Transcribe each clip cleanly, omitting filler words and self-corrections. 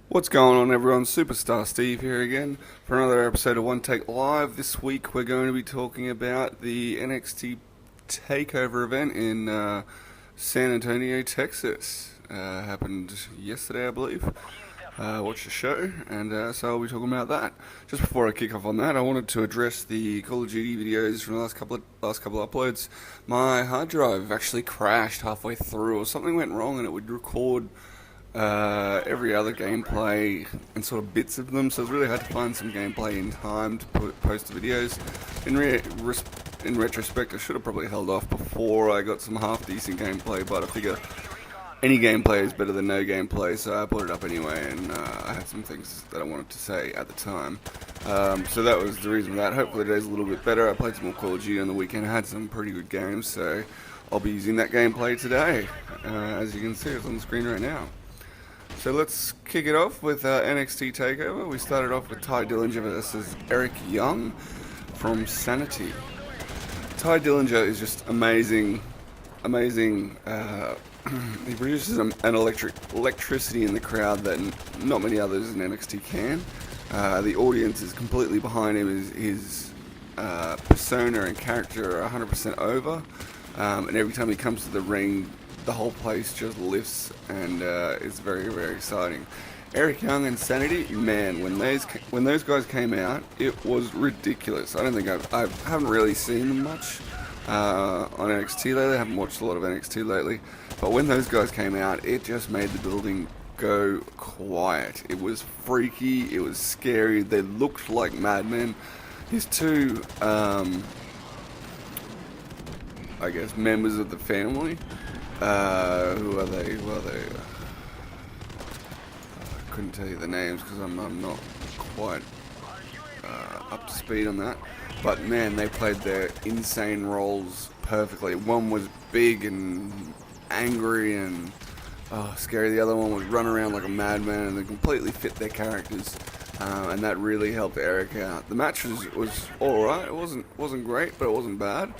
What's going on, everyone? Superstar Steve here again for another episode of One Take Live. This week we're going to be talking about the NXT Takeover event in San Antonio, Texas. Happened yesterday, I believe. Watched the show, and so I'll be talking about that. Just before I kick off on that, I wanted to address the Call of Duty videos from the last couple of uploads. My hard drive actually crashed halfway through, or something went wrong, and it would record every other gameplay and sort of bits of them, so it's really hard to find some gameplay in time to post the videos. In retrospect, I should have probably held off before I got some half decent gameplay, but I figure any gameplay is better than no gameplay, so I put it up anyway, and I had some things that I wanted to say at the time. So that was the reason for that. Hopefully today's a little bit better. I played some more Call of Duty on the weekend. I had some pretty good games, so I'll be using that gameplay today. As you can see, it's on the screen right now. So let's kick it off with NXT Takeover. We started off with Ty Dillinger versus Eric Young from Sanity. Ty Dillinger is just amazing. He produces an electricity in the crowd that not many others in NXT can. The audience is completely behind him. His persona and character are 100% over. And every time he comes to the ring, the whole place just lifts, and it's very, very exciting. Eric Young and Sanity, man, when those guys came out, it was ridiculous. I don't think I haven't really seen them much on NXT lately. I haven't watched a lot of NXT lately, but when those guys came out, it just made the building go quiet. It was freaky. It was scary. They looked like madmen. His two, I guess, members of the family. Who are they? I couldn't tell you the names because I'm not quite up to speed on that. But man, they played their insane roles perfectly. One was big and angry and scary. The other one was run around like a madman, and they completely fit their characters. And that really helped Eric out. The match was all right. It wasn't great, but it wasn't bad.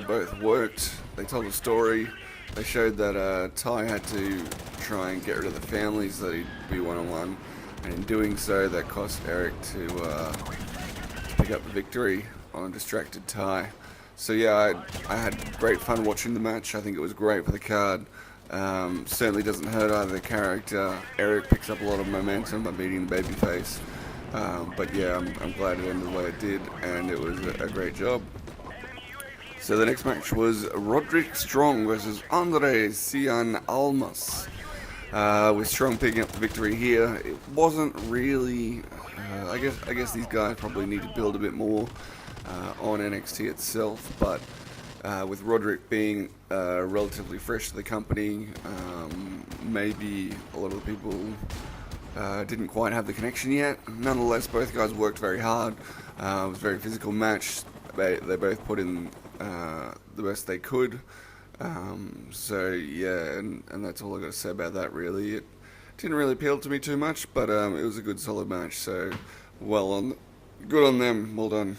Both worked. They told a story. They showed that Ty had to try and get rid of the family so that he'd be one-on-one, and in doing so, that cost Eric to pick up the victory on a distracted Ty. So yeah, I had great fun watching the match. I think it was great for the card. Certainly doesn't hurt either character. Eric picks up a lot of momentum by beating the babyface. But yeah, I'm glad it ended the way it did, and it was a great job. So the next match was Roderick Strong versus Andre Cien Almas. With Strong picking up the victory here. It wasn't really. I guess these guys probably need to build a bit more on NXT itself. But with Roderick being relatively fresh to the company, maybe a lot of the people didn't quite have the connection yet. Nonetheless, both guys worked very hard. It was a very physical match. They both put in the best they could. So yeah, and that's all I got to say about that really. It didn't really appeal to me too much, but it was a good solid match, so good on them, well done.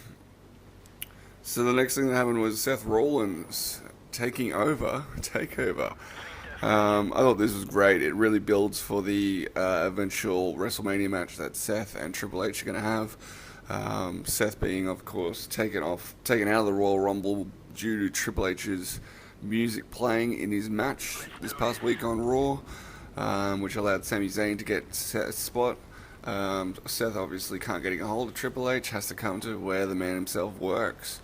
So the next thing that happened was Seth Rollins taking over Takeover. I thought this was great. It really builds for the eventual WrestleMania match that Seth and Triple H are going to have. Seth being, of course, taken out of the Royal Rumble due to Triple H's music playing in his match this past week on Raw, which allowed Sami Zayn to get Seth's spot. Seth obviously can't get a hold of Triple H, has to come to where the man himself works.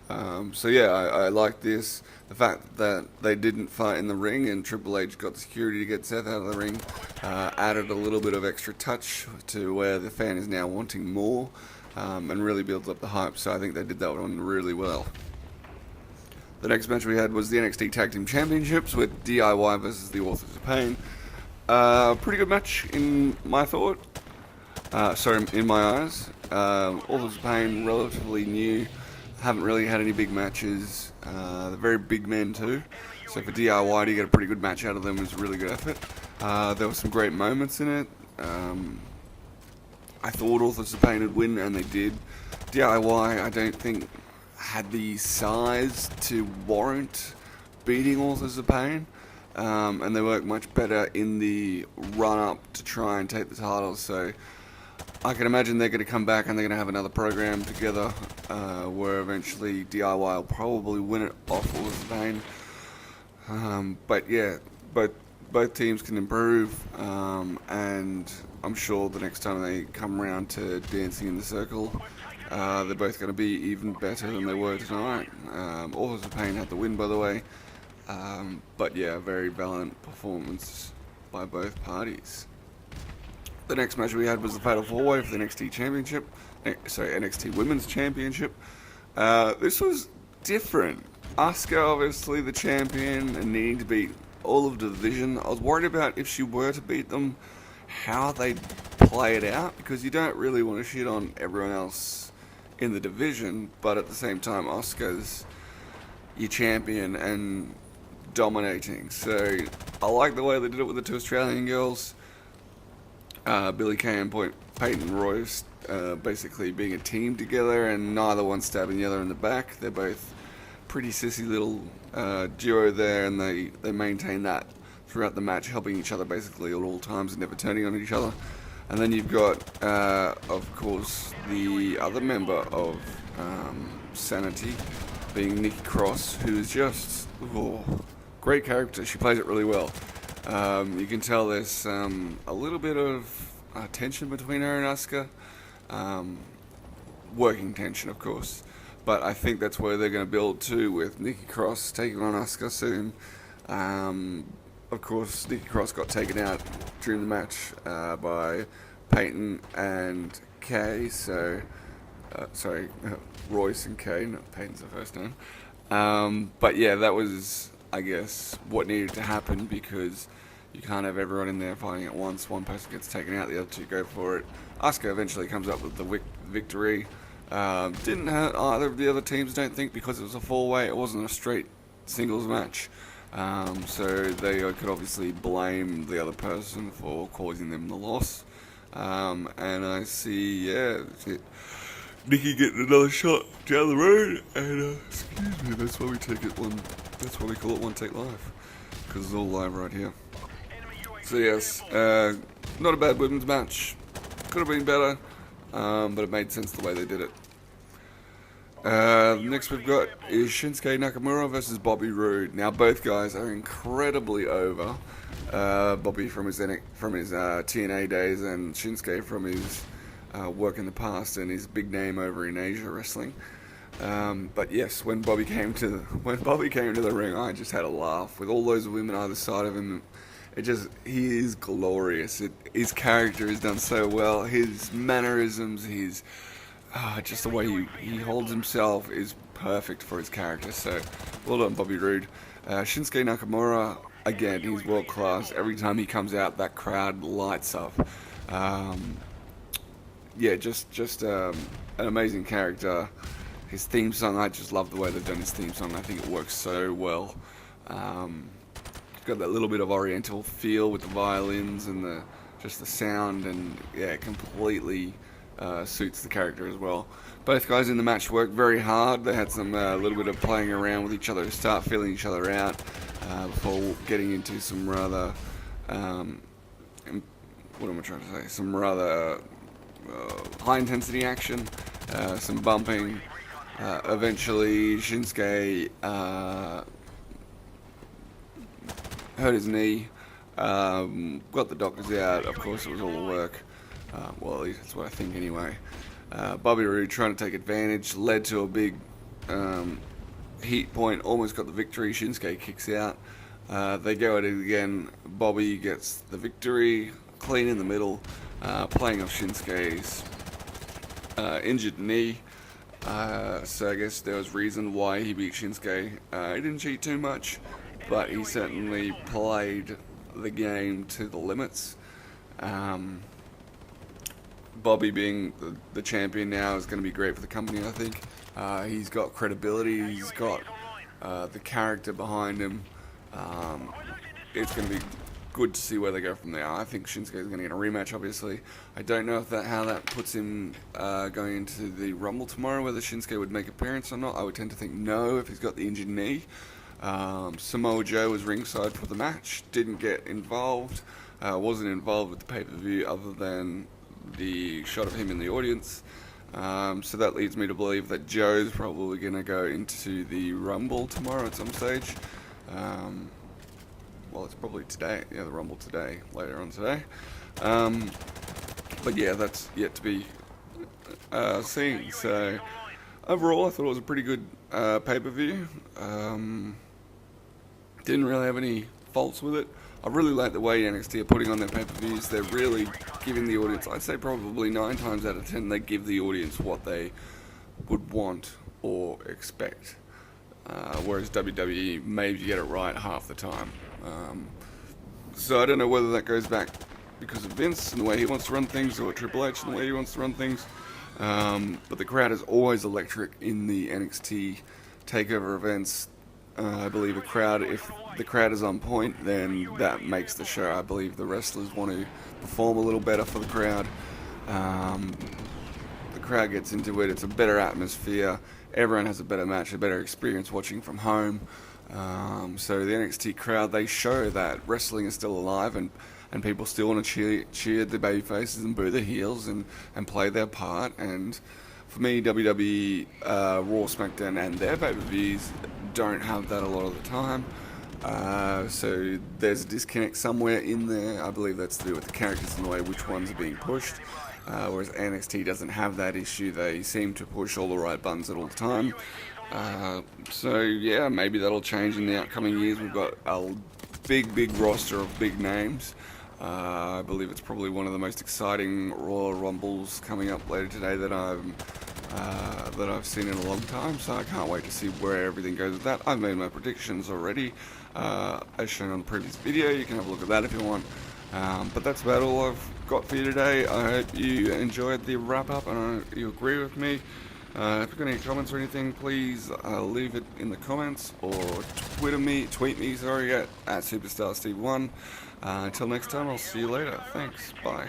So yeah, I like this. The fact that they didn't fight in the ring and Triple H got security to get Seth out of the ring added a little bit of extra touch to where the fan is now wanting more. And really builds up the hype, so I think they did that one really well. The next match we had was the NXT Tag Team Championships with DIY versus the Authors of Pain. Pretty good match in my in my eyes. Authors of Pain, relatively new, haven't really had any big matches. They're very big men too, so for DIY to get a pretty good match out of them was a really good effort. There were some great moments in it. I thought Authors of Pain would win, and they did. DIY, I don't think, had the size to warrant beating Authors of Pain, and they work much better in the run-up to try and take the titles. So I can imagine they're going to come back and they're going to have another program together where eventually DIY will probably win it off Authors of Pain. But yeah, both teams can improve, and I'm sure the next time they come around to Dancing in the Circle, they're both going to be even better than they were tonight. Authors of Pain had the win, by the way, but yeah, very valiant performance by both parties. The next match we had was the Fatal 4-Way for the NXT Championship, NXT Women's Championship. This was different. Asuka, obviously the champion and needing to beat all of the division. I was worried about if she were to beat them, how they'd play it out, because you don't really want to shit on everyone else in the division, but at the same time, Asuka's your champion and dominating. So I like the way they did it with the two Australian girls, Billie Kay and Peyton Royce, basically being a team together and neither one stabbing the other in the back. They're both pretty sissy little duo there, and they maintain that throughout the match, helping each other basically at all times and never turning on each other. And then you've got, of course, the other member of Sanity, being Nikki Cross, who's just great character. She plays it really well. You can tell there's a little bit of tension between her and Asuka, working tension, of course. But I think that's where they're going to build to, with Nikki Cross taking on Asuka soon. Of course, Nikki Cross got taken out during the match by Peyton and Kay. So, Royce and Kay. Not Peyton's the first name. But yeah, that was, I guess, what needed to happen, because you can't have everyone in there fighting at once. One person gets taken out, the other two go for it. Asuka eventually comes up with the victory. Didn't hurt either of the other teams, don't think, because it was a 4-way. It wasn't a straight singles match. So they could obviously blame the other person for causing them the loss. And I see, Nikki getting another shot down the road. And, excuse me, that's why we take it one. That's why we call it One Take Live, because it's all live right here. So yes, not a bad women's match. Could have been better, but it made sense the way they did it. Next we've got is Shinsuke Nakamura versus Bobby Roode. Now both guys are incredibly over. Bobby from his TNA days, and Shinsuke from his work in the past and his big name over in Asia wrestling. But yes, when Bobby came to the ring, I just had a laugh with all those women either side of him. He is glorious. His character is done so well. His mannerisms, just the way he holds himself is perfect for his character. So, well done, Bobby Roode. Shinsuke Nakamura, again, he's world class. Every time he comes out, that crowd lights up. Just an amazing character. His theme song, I just love the way they've done his theme song. I think it works so well. Got that little bit of oriental feel with the violins and the sound, and it completely suits the character as well. Both guys in the match worked very hard. They had some little bit of playing around with each other to start feeling each other out before getting into some rather some rather high intensity action, some bumping. Eventually Shinsuke hurt his knee, got the doctors out. Of course, it was all work. Well, at least that's what I think anyway. Bobby Roode trying to take advantage, led to a big heat point, almost got the victory. Shinsuke kicks out. They go at it again. Bobby gets the victory, clean in the middle, playing off Shinsuke's injured knee. So I guess there was reason why he beat Shinsuke. He didn't cheat too much, but he certainly played the game to the limits. Bobby being the champion now is going to be great for the company, I think. He's got credibility, he's got the character behind him. It's going to be good to see where they go from there. I think Shinsuke is going to get a rematch, obviously. I don't know how that puts him going into the Rumble tomorrow, whether Shinsuke would make an appearance or not. I would tend to think no if he's got the injured knee. Samoa Joe was ringside for the match, didn't get involved, wasn't involved with the pay-per-view other than the shot of him in the audience. So that leads me to believe that Joe's probably going to go into the Rumble tomorrow at some stage. Well, it's probably today. Yeah, the Rumble today, later on today. But yeah, that's yet to be seen. So overall, I thought it was a pretty good pay-per-view. Didn't really have any faults with it. I really like the way NXT are putting on their pay-per-views. They're really giving the audience, I'd say probably 9 times out of 10, they give the audience what they would want or expect. Whereas WWE maybe get it right half the time. So I don't know whether that goes back because of Vince and the way he wants to run things, or Triple H and the way he wants to run things. But the crowd is always electric in the NXT Takeover events. I believe if the crowd is on point, then that makes the show. I believe the wrestlers want to perform a little better for the crowd. The crowd gets into it. It's a better atmosphere. Everyone has a better match, a better experience watching from home. So the NXT crowd, they show that wrestling is still alive, and people still want to cheer the baby faces and boo the heels and play their part. And for me, WWE, Raw, SmackDown and their pay-per-views don't have that a lot of the time. So there's a disconnect somewhere in there. I believe that's to do with the characters and the way which ones are being pushed. Whereas NXT doesn't have that issue. They seem to push all the right buttons at all the time. So yeah, maybe that'll change in the upcoming years. We've got a big roster of big names. I believe it's probably one of the most exciting Royal Rumbles coming up later today that I've seen in a long time. So I can't wait to see where everything goes with that. I've made my predictions already, as shown on the previous video. You can have a look at that if you want. But that's about all I've got for you today. I hope you enjoyed the wrap up and I hope you agree with me. If you've got any comments or anything, please leave it in the comments or tweet me, at SuperstarSteve1. Until next time, I'll see you later. Thanks. Bye.